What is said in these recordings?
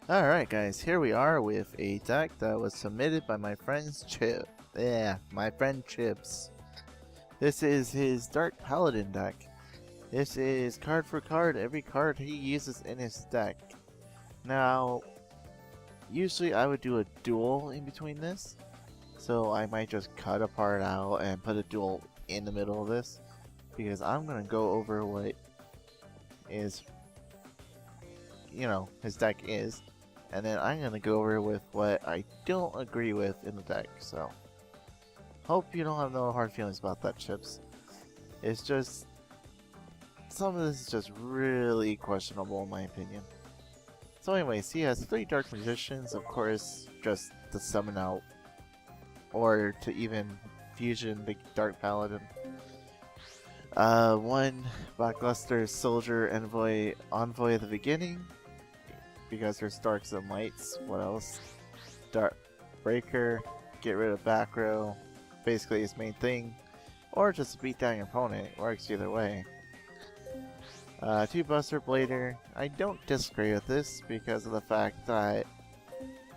Alright guys, here we are with a deck that was submitted by my friend's Chip. Yeah, my friend Chibs. This is his Dark Paladin deck. This is card for card, every card he uses in his deck. Now, usually I would do a duel in between this. So I might just cut a part out and put a duel in the middle of this. Because I'm going to go over what is, his deck is. And then I'm going to go over with what I don't agree with in the deck, so hope you don't have no hard feelings about that, Chips. It's just, some of this is just really questionable in my opinion. So anyways, he has 3 Dark Magicians, of course, just to summon out, or to even fusion the Dark Paladin. 1 Blackluster Soldier Envoy at the beginning, because there's Darks and Lights. What else? Dark Breaker, get rid of back row, basically his main thing, or just to beat down your opponent. Works either way. 2 Buster Blader. I don't disagree with this because of the fact that,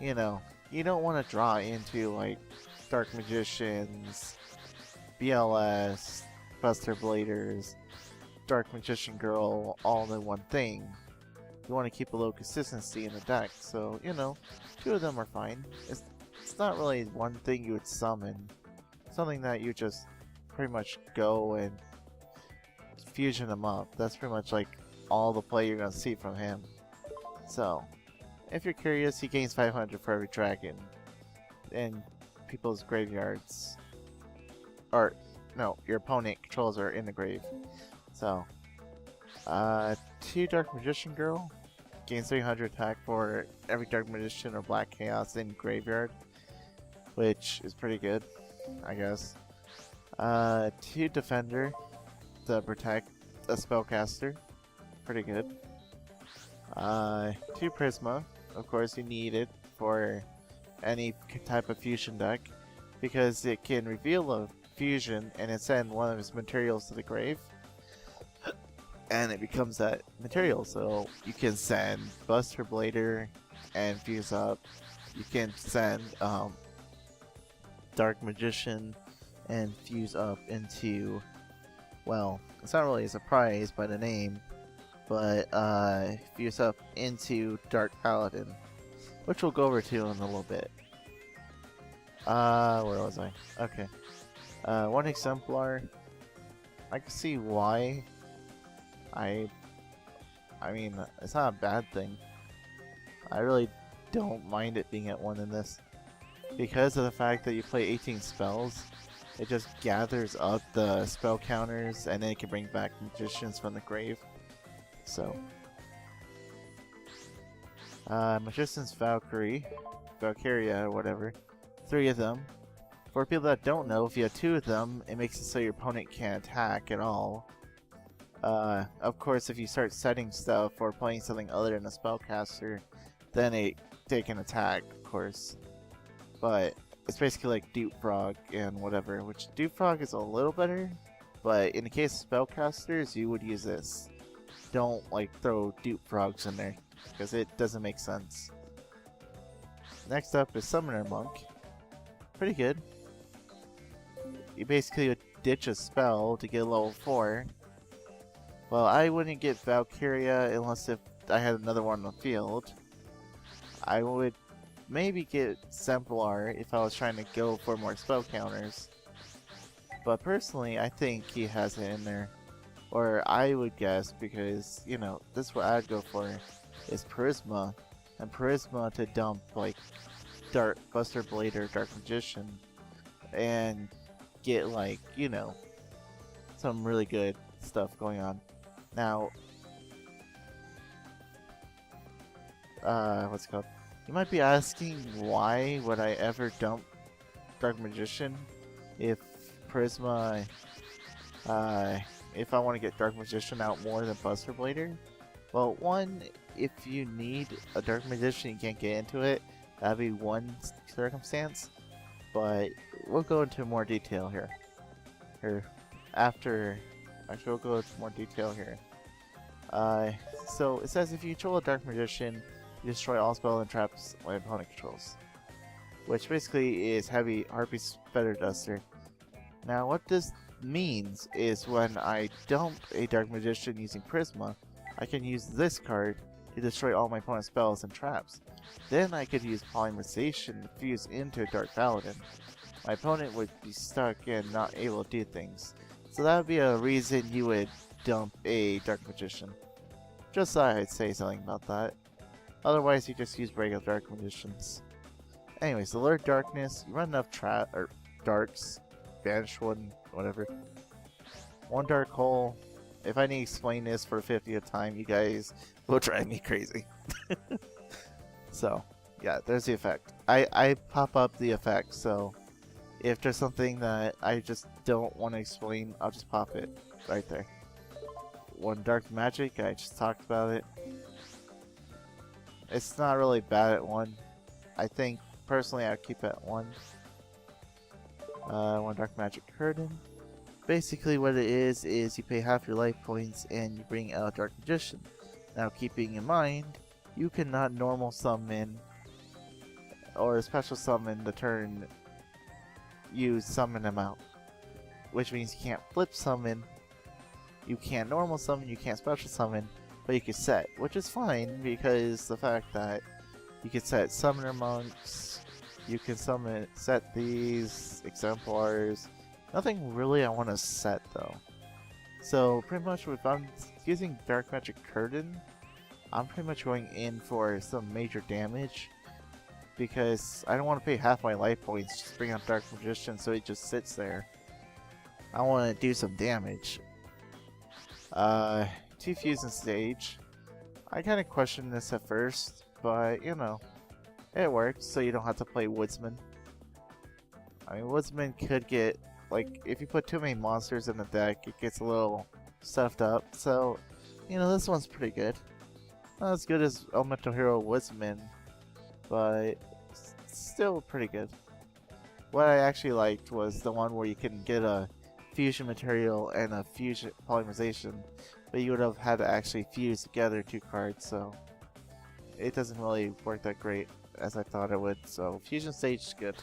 you don't want to draw into like Dark Magicians, BLS, Buster Bladers, Dark Magician Girl, all in one thing. You want to keep a low consistency in the deck, so 2 of them are fine. It's not really one thing you would summon, something that you just pretty much go and fusion them up. That's pretty much like all the play you're gonna see from him. So, if you're curious, he gains 500 for every dragon in people's graveyards, or no, your opponent controls are in the grave. So, 2 Dark Magician Girl. Gains 300 attack for every Dark Magician or Black Chaos in graveyard, which is pretty good, I guess. 2 Defender to protect a Spellcaster, pretty good. 2 Prisma, of course you need it for any type of fusion deck, because it can reveal a fusion and then send one of its materials to the grave. And it becomes that material, so you can send Buster Blader and fuse up. You can send Dark Magician and fuse up into, well, it's not really a surprise by the name, but fuse up into Dark Paladin, which we'll go over to in a little bit. Where was I? Okay. 1 Exemplar. I can see why. I mean, it's not a bad thing. I really don't mind it being at 1 in this. Because of the fact that you play 18 spells, it just gathers up the spell counters and then it can bring back magicians from the grave. So. Magician's Valkyria, or whatever. 3 of them. For people that don't know, if you have 2 of them, it makes it so your opponent can't attack at all. Of course, if you start setting stuff or playing something other than a spellcaster, then they can attack, of course. But it's basically like Dupe Frog and whatever, which Dupe Frog is a little better, but in the case of spellcasters, you would use this. Don't like throw Dupe Frogs in there, because it doesn't make sense. Next up is Summoner Monk. Pretty good. You basically would ditch a spell to get level 4. Well, I wouldn't get Valkyria unless if I had another one on the field. I would maybe get Exemplar if I was trying to go for more spell counters. But personally, I think he has it in there. Or I would guess, because, this is what I'd go for, is Prisma. And Prisma to dump, like, Dark Buster Blader, Dark Magician, and get, like, some really good stuff going on. Now, what's it called? You might be asking, why would I ever dump Dark Magician if Prisma, if I want to get Dark Magician out more than Buster Blader? Well, 1, if you need a Dark Magician, you can't get into it. That'd be one circumstance, but we'll go into more detail here. Actually, we'll go into more detail here. So it says if you control a Dark Magician, You destroy all spells and traps my opponent controls. Which basically is Heavy Harpy Feather Duster. Now what this means is when I dump a Dark Magician using Prisma, I can use this card to destroy all my opponent's spells and traps. Then I could use Polymerization to fuse into a Dark Paladin. My opponent would be stuck and not able to do things. So that would be a reason you would dump a Dark Magician. Just thought I'd say something about that. Otherwise you just use regular Dark Magicians. Anyways, Alert Darkness, you run enough darks, banish one, whatever. One dark hole. If I need to explain this for the 50th time, you guys will drive me crazy. So, yeah, there's the effect. I pop up the effect, so if there's something that I just don't want to explain, I'll just pop it right there. One dark magic, I just talked about it. It's not really bad at one. I think personally I'd keep it at one. One dark magic curtain. Basically what it is you pay half your life points and you bring out Dark Magician. Now keeping in mind, you cannot normal summon or special summon the turn you summon them out. Which means you can't flip summon, you can't normal summon, you can't special summon, but you can set, which is fine because the fact that you can set Summoner Monks, you can set these exemplars. Nothing really I want to set though. So pretty much if I'm using Dark Magic Curtain, I'm pretty much going in for some major damage because I don't want to pay half my life points just to bring out Dark Magician so it just sits there. I want to do some damage. 2 Fusion Stage. I kind of questioned this at first, but you know, it works so you don't have to play Woodsman. I mean, Woodsman could get, like, if you put too many monsters in the deck, it gets a little stuffed up. So, you know, this one's pretty good. Not as good as Elemental Hero Woodsman, but still pretty good. What I actually liked was the one where you can get a fusion material and a fusion polymerization, but you would have had to actually fuse together 2 cards, so it doesn't really work that great as I thought it would. So Fusion Stage is good.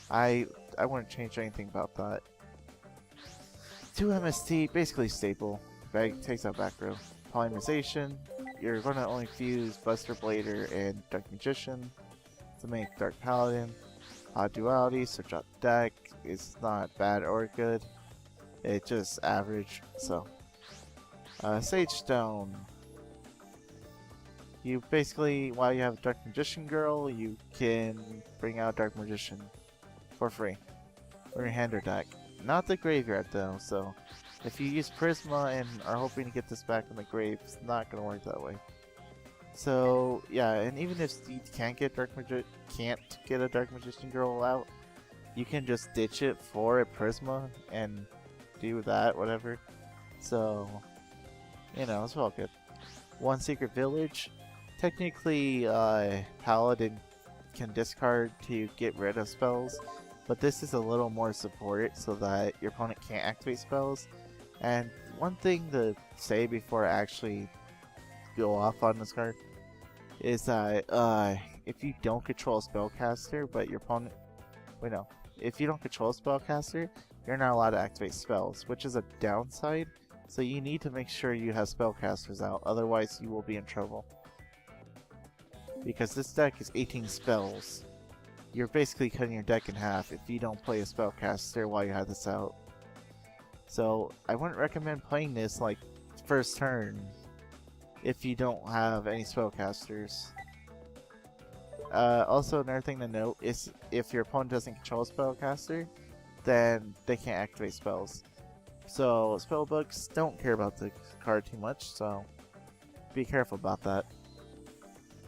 I wouldn't change anything about that. 2 MST, basically staple. Bag takes out back row. Polymerization, you're going to only fuse Buster Blader and Dark Magician to make Dark Paladin. Duality, search out the deck. It's not bad or good. It's just average. So, Sage Stone. You basically, while you have Dark Magician Girl, you can bring out Dark Magician for free from your hand or deck. Not the graveyard though, so if you use Prisma and are hoping to get this back from the grave, it's not going to work that way. So yeah, and even if you can't get a Dark Magician Girl out, you can just ditch it for a Prisma and do that, whatever. So, you know, it's all good. 1 Secret Village. Technically, Paladin can discard to get rid of spells, but this is a little more support so that your opponent can't activate spells. And one thing to say before I actually go off on this card is that if you don't control a spellcaster, but your opponent, if you don't control a spellcaster, you're not allowed to activate spells, which is a downside. So you need to make sure you have spellcasters out, otherwise you will be in trouble. Because this deck is 18 spells. You're basically cutting your deck in half if you don't play a spellcaster while you have this out. So I wouldn't recommend playing this like first turn if you don't have any spellcasters. Also, another thing to note is if your opponent doesn't control a spellcaster, then they can't activate spells. So spellbooks don't care about the card too much, so be careful about that.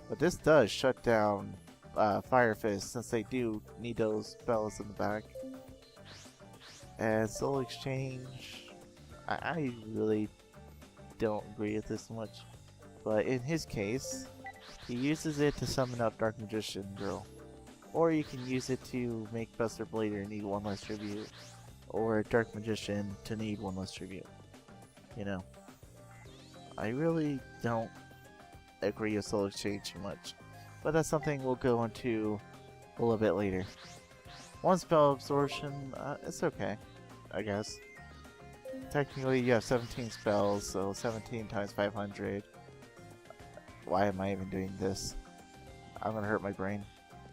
But this does shut down Fire Fist, since they do need those spells in the back. And Soul Exchange, I really don't agree with this much. But in his case, he uses it to summon out Dark Magician Girl. Or you can use it to make Buster Blader need 1 less tribute. Or Dark Magician to need 1 less tribute. You know. I really don't agree with Soul Exchange too much. but that's something we'll go into a little bit later. One spell absorption, it's okay, I guess. Technically, you have 17 spells, so 17 times 500. Why am I even doing this? I'm gonna hurt my brain.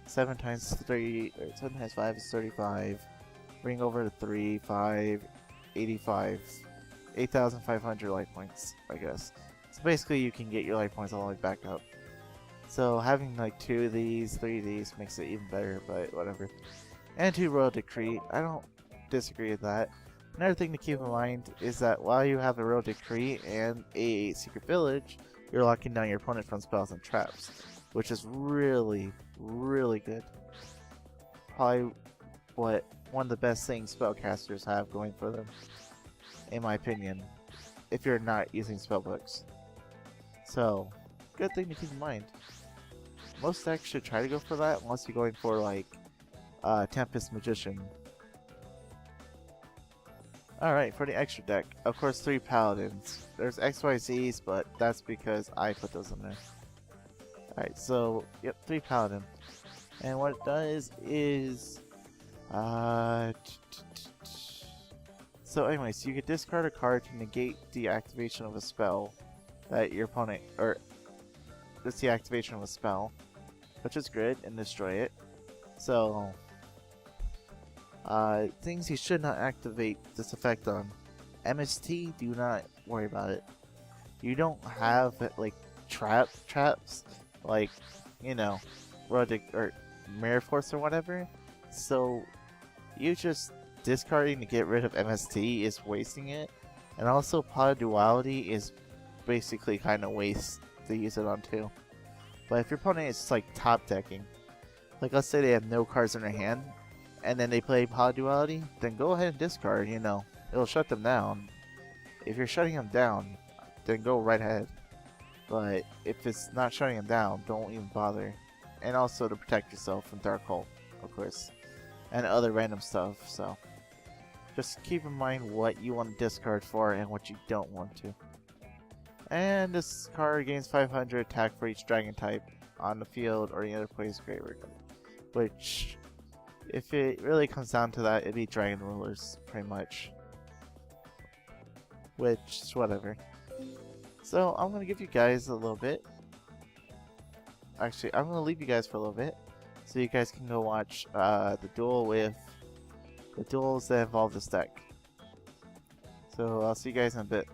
7 times 3, or 7 times 5 is 35. Bring over to 3, 5, 85. 8,500 life points, I guess. So basically, you can get your life points all the way back up. So having like 2 of these, 3 of these makes it even better, but whatever. And 2 Royal Decree, I don't disagree with that. Another thing to keep in mind is that while you have a Royal Decree and a Secret Village, you're locking down your opponent from spells and traps, which is really, really good. Probably what one of the best things spellcasters have going for them, in my opinion, if you're not using spellbooks. So, good thing to keep in mind. Most decks should try to go for that unless you're going for like Tempest Magician. Alright, for the extra deck, of course 3 Paladins. There's XYZs, but that's because I put those in there. Alright, so, yep, 3 Paladin. And what it does is... So anyways, you could discard a card to negate the activation of a spell that your opponent... or, that's the activation of a spell, which is good, and destroy it. So... things you should not activate this effect on. MST, do not worry about it. You don't have like traps, like, you know, Rodic or Mirror Force or whatever. So you just discarding to get rid of MST is wasting it, and also Pot of Duality is basically kind of waste to use it on too. But if your opponent is like top decking, like let's say they have no cards in their hand, and then they play Pot of Duality, then go ahead and discard, you know. It'll shut them down. If you're shutting them down, then go right ahead. But if it's not shutting them down, don't even bother. And also to protect yourself from Dark Hole, of course. And other random stuff, so. Just keep in mind what you want to discard for and what you don't want to. And this card gains 500 attack for each dragon type on the field or any other place graveyard. Which... if it really comes down to that, it'd be Dragon Rulers, pretty much. Which, whatever. So, I'm gonna give you guys a little bit. Actually, I'm gonna leave you guys for a little bit, so you guys can go watch the duel with the duels that involve this deck. So, I'll see you guys in a bit.